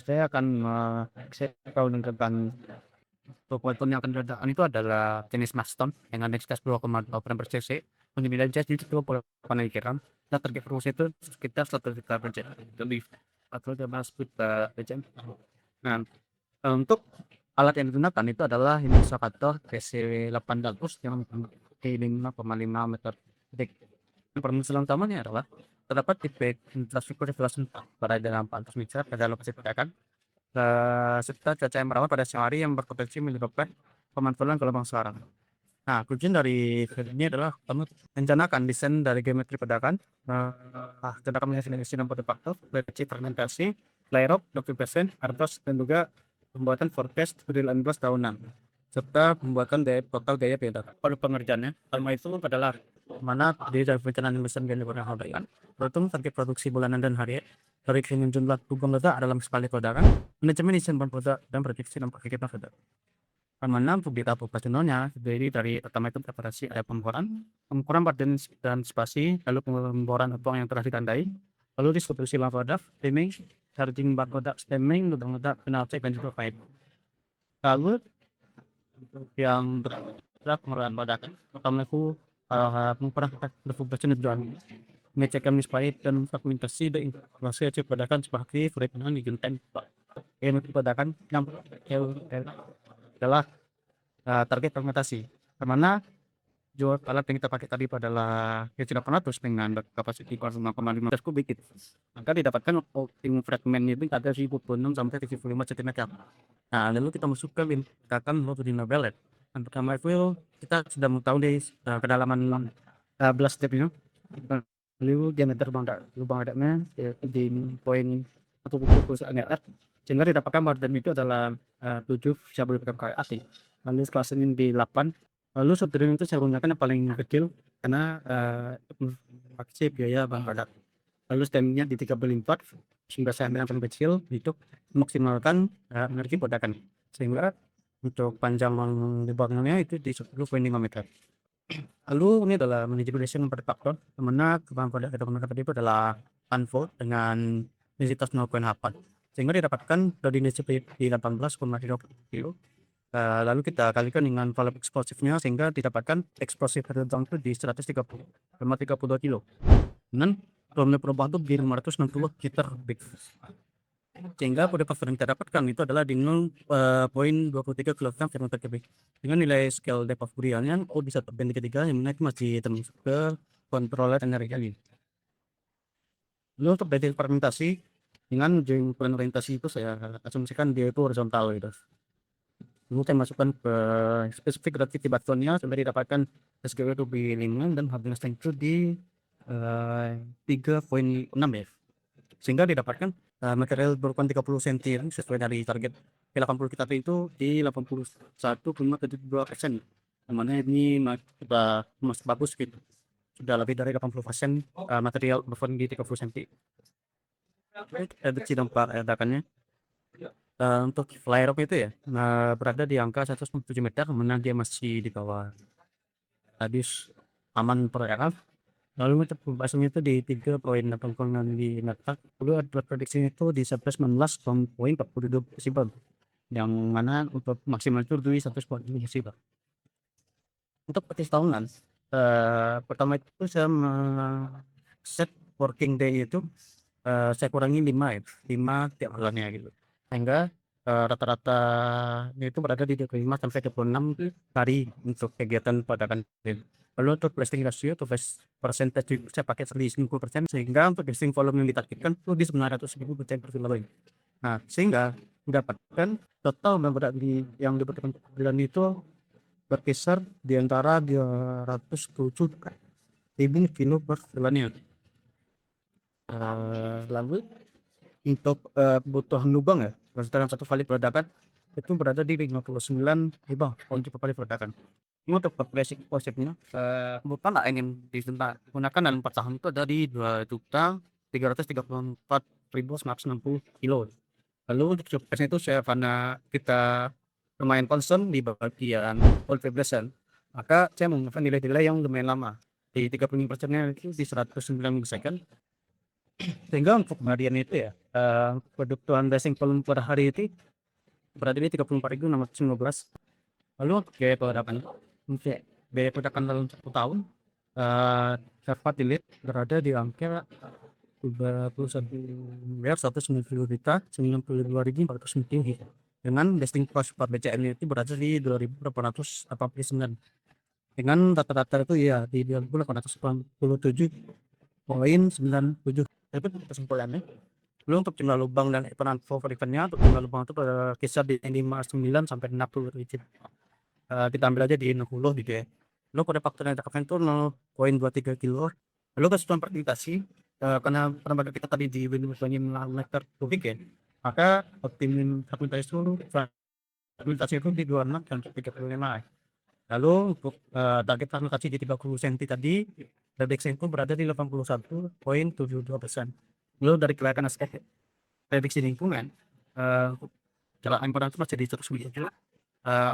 Saya akan share tentang weapon yang akan diledakan itu adalah jenis Maston dengan densitas 2,2 gram/cc, pengemudi jas itu 28 gram, dan target fokusnya itu sekitar 1 juta per jam, lebih 45 speed per jam. Nah, untuk alat yang digunakan itu adalah ini Sakator TC800 yang memiliki 5,5 meter detik. Permasalahan utamanya adalah terdapat defek infrastruktur regulasi pada dalam 400 meter pada lokasi ledakan, serta cuaca yang berawan pada siang hari yang berpotensi menyebabkan pemantulan gelombang suara. Nah, kuncian dari film ini adalah kamu rencanakan desain dari geometri ledakan, ledakan menghasilkan dan faktor, prediksi fragmentasi, layer documentation, artos, dan juga pembuatan forecast real loss tahunan, serta pembuatan total gaya ledakan. Pada pengerjaannya, pertama itu adalah mana dari perencanaan mesin dan perbaikan, berhitung target produksi bulanan dan harian, dari jumlah kubang ledak dalam sekali ledakan, manajemen desain bahan peledak, dan prediksi dampak kegiatan ledak. Mana untuk tahap operasionalnya terdiri dari pertama itu preparasi ada pengukuran badan dan spasi, lalu pemboran lubang yang telah ditandai, lalu distribusi lava ledak, stemming, charging bahan ledak, stemming, lubang ledak, penalti, dan juga pipe. Lalu untuk yang berat pengelolaan ledakan, pertama itu pengukuran refleksi dan mengecek emis pipe dan fragmentasi dan informasi hasil ledakan seperti fragment di genteng. Yang ledakan yang adalah target fragmentasi, karena jual alat yang kita pakai tadi adalah H800 dengan kapasitas 5,5 meter kubik, maka didapatkan optimum fragment itu ada 1006 sampai 75 cm. Nah, lalu kita masukkan lintakan longitudinal belet. Yang pertama itu kita sudah mengetahui kedalaman blast depth-nya, lalu diameter lubang ledaknya di poin 1,1 meter, sehingga didapatkan badan itu adalah 7 kWt. Lalu kelasnya di 8. Lalu subdriving itu saya gunakan yang paling kecil karena pakai biaya bahan bakar. Lalu stemnya di 3/4 sehingga saya ambil yang paling kecil untuk memaksimalkan energi ledakan, sehingga untuk panjang lubangnya itu di 10,5 meter. Lalu ini adalah manipulation pada faktor, dimana bahan peledak kita gunakan tadi itu adalah unfold dengan densitas 0,8, sehingga didapatkan dari density di 18,3 kilo. Lalu kita kalikan dengan volume eksplosifnya sehingga didapatkan eksplosif ledakan itu di 130,32 kilo dengan volume perubahan itu di 560 liter kubik, sehingga pada faktor yang kita dapatkan itu adalah di 0,23 kg per meter kubik dengan nilai scale depth of burialnya di 1 banding ketiga, yang mana itu masih termasuk ke controller energi angin. Lalu untuk detil fragmentasi dengan plan orientasi itu saya asumsikan dia itu horizontal gitu. Lalu saya masukkan ke spesifik relativity batonnya sampai didapatkan SGW itu di 5 dan hardness itu di 3,6 ya, sehingga didapatkan material berukuran 30 cm sesuai dari target P80 kita itu di 81,72%, namanya ini sudah masih bagus gitu, sudah lebih dari 80% material berukuran di 30 cm. Reduksi dampak ledakannya. Untuk flare up itu ya, berada di angka 107 meter, kemudian dia masih di bawah radius aman peredaran. Lalu untuk pembahasannya itu di 3,8 meter. Lalu ada prediksinya itu di 19,42 desibel, yang mana untuk maksimal itu di 110 desibel. Untuk petis tahunan, pertama itu saya set working day itu saya kurangi 5 tiap bulannya gitu, sehingga rata-rata itu berada di 25 sampai 26 hari untuk kegiatan ledakan. Lalu untuk blasting ratio atau percentage saya pakai 90%, sehingga untuk blasting volume yang ditargetkan itu di 900.000 per kilo. Nah, sehingga mendapatkan total yang dibutuhkan bulan itu berkisar di antara 207.000 kilo per bulannya. Lalu untuk kebutuhan lubang ya, dalam satu kali peledakan itu berada di 59 lubang untuk kali peledakan. Ini untuk basic konsepnya, kebutuhan lain yang digunakan dalam per tahun itu ada di 2.334.960 kilo. Lalu untuk subpresnya itu karena kita lumayan concern di bagian oil vibration, maka saya menggunakan nilai-nilai yang lumayan lama di 35%-nya itu di 109 millisecond, sehingga untuk harian itu ya kebutuhan blessing volume per hari itu berada di 34.615. Lalu untuk biaya perdagangan, untuk biaya perdagangan dalam 1 tahun, dapat dilihat berada di angka 31.192.490 dengan listing cost per BCM itu berada di 2.889 dengan rata-rata itu ya di 2.887,97. Tapi kesimpulannya, lalu untuk jumlah lubang dan for eventnya, untuk jumlah lubang itu berkisar di 59 sampai 60 digit. Kita ambil aja di 60 gitu ya. Lalu pada faktor yang terkait itu 0,23 kilo. Lalu kesetujuan partisipasi, karena penambahan kita tadi di Windows meter kubik ya, maka optimum stabilitas itu di 26 dan 35. Lalu untuk target alokasi di 30 cm tadi, prediksi itu berada di 81,72%. Lalu dari kelihatan aspek prediksi lingkungan, jarak impor itu masih di 100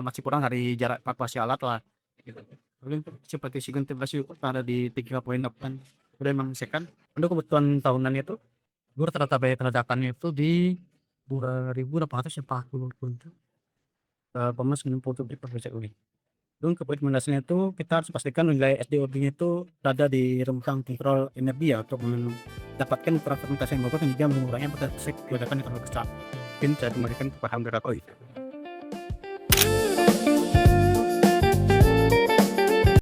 masih kurang dari jarak evakuasi alat lah gitu. Lalu untuk seperti integrasi ada di 3,8. Udah memang sekan untuk kebutuhan tahunan itu rata-rata biaya peledakannya itu di 2.840 untuk 90 per BCU. Dan rekomendasinya itu kita harus pastikan nilai SDOB-nya itu berada di rentang kontrol energi ya, untuk mendapatkan transfermentasi yang bagus dan juga mengurangi potensi ledakan yang terlalu besar. Mungkin saya kembalikan ke paham berapa itu.